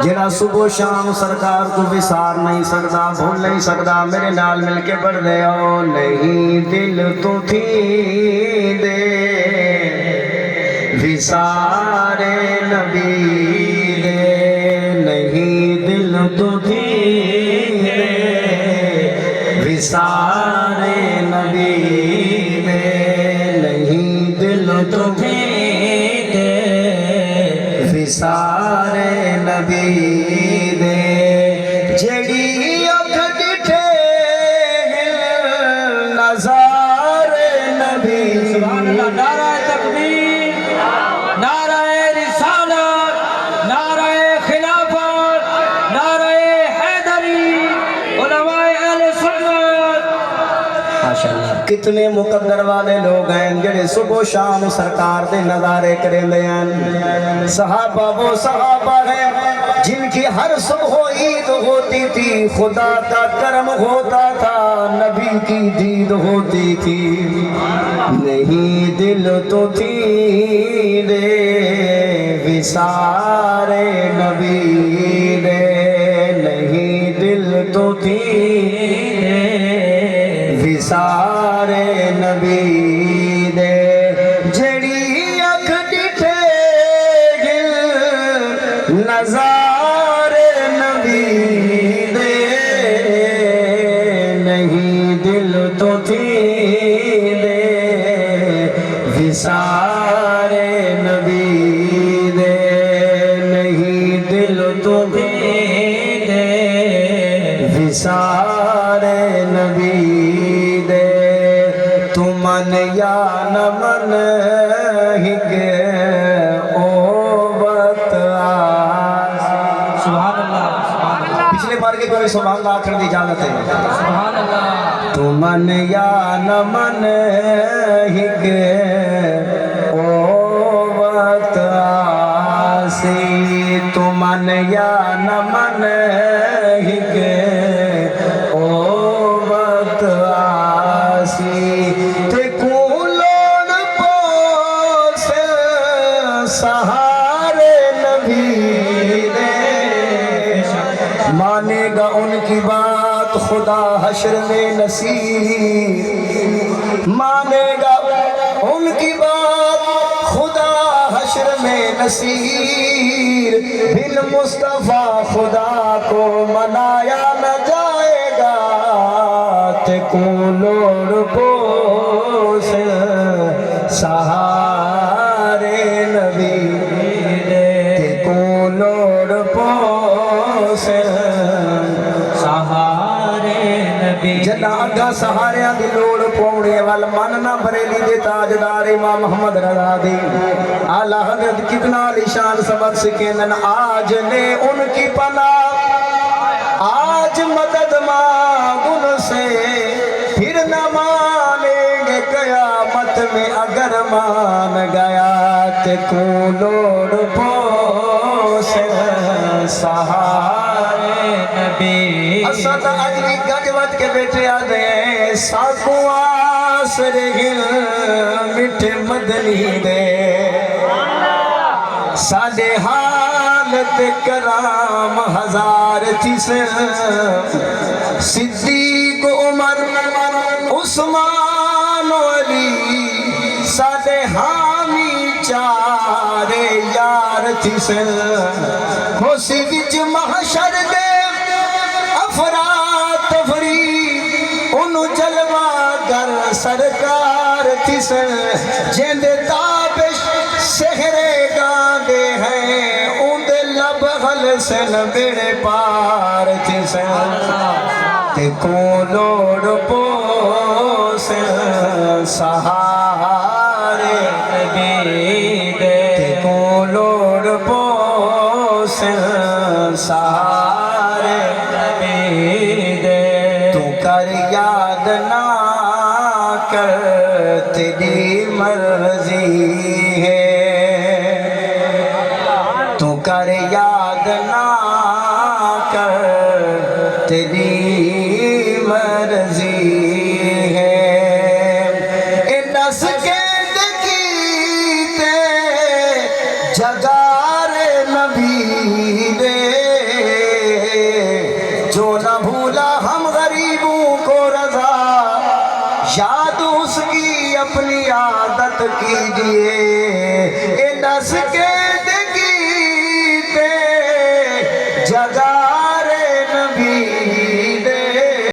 جڑا صبح شام سرکار کو وسار نہیں سکتا، بھول نہیں سکتا، میرے نال مل کے پڑھ دے او نہیں دل تو تھی دے وسار نبی دے، نہیں دل تو تھی دے وسار نبی دے، نہیں دل تو تھی سارے نبی دے، جڑی اکھ ڈٹھے نظار نبی۔ سبحان اللہ، نعرہ تکبیر، نعرہ رسالت، نعرہ خلافت، نعرہ حیدری، علماء اہل سنت۔ ماشاءاللہ کتنے مقدر والے لوگ ہیں جڑے صبح شام سرکار دے نظارے کریں دے ہیں۔ صحابہ وہ صحابہ ہیں جن کی ہر صبح عید ہوتی تھی، خدا کا کرم ہوتا تھا، نبی کی دید ہوتی تھی، نہیں دل تو تھی دے وسار نبی دے، نہیں دل تو تھی دے وسار نبی دے، جڑی اکھ ڈٹھے گل نظار نبی دے، نہیں دل تو تھی دے وسار نبی دے، نہیں دل تو تھی دے وسار نبی دے، تو من یا نہ من ہک او وقت آس۔ سبحان اللہ، سبحان اللہ، پچھلے بار کے کوئی سبحان اللہ آخر دی اجازت ہے۔ سبحان اللہ۔ تو من یا نہ من ہک او وقت آسی، تو من یا نہ من ہک او وقت آسی، تے کولون پوس سہارے نبی دے، مانے گا ان کی بات خدا حشر میں نصیر، مانے گا ان کی بات خدا حشر میں نصیر، بن مصطفیٰ خدا کو منایا نہ جائے گا، تے کولوڑ پوس سہارے نبی دے، تے کولوڑ پوس سہارے نبی۔ جنا اگا سہاریاں دی لوڑ پوڑے وال مننا بریلی دے تاجدار امام محمد رضا دی اعلیٰ حضرت کتنا عالیشان سبق سکھیندن، آج لے ان کی پناہ، آج مدد مانگ ان سے، پھر نہ مانیں گے قیامت میں اگر مان گیا، تے کولوڑ پوس سہارے نبی۔ اسد اجلی گجوت کے بیٹے آدھے ساکو آسر گل مٹھے مدنی دے، ساڑے حالت کرام ہزار تیس، صدیق عمر عثمان علی، ساڑے حامی چارے یار تیس، خوشی وچ محشر دے افراتفری، انو جلوہ گر سرکار تیس، جیند تابش سہرے گاندے ہیں، اوندے لبغل سن بیڑے پار تیس، تے کولوڑ پوس سہارے نبی دے، تے کولوڑ پوس سہارے نبی دے، تو کر یاد نہ کر تیری مرضی ہے، تو کر یاد نہ کر تیری مرضی ہے، اے دس کے جگار نبی دے جو نہ بھولا ہم غریبوں کو رضا یاد اس کی اپنی عادت کیجئے اے دس کے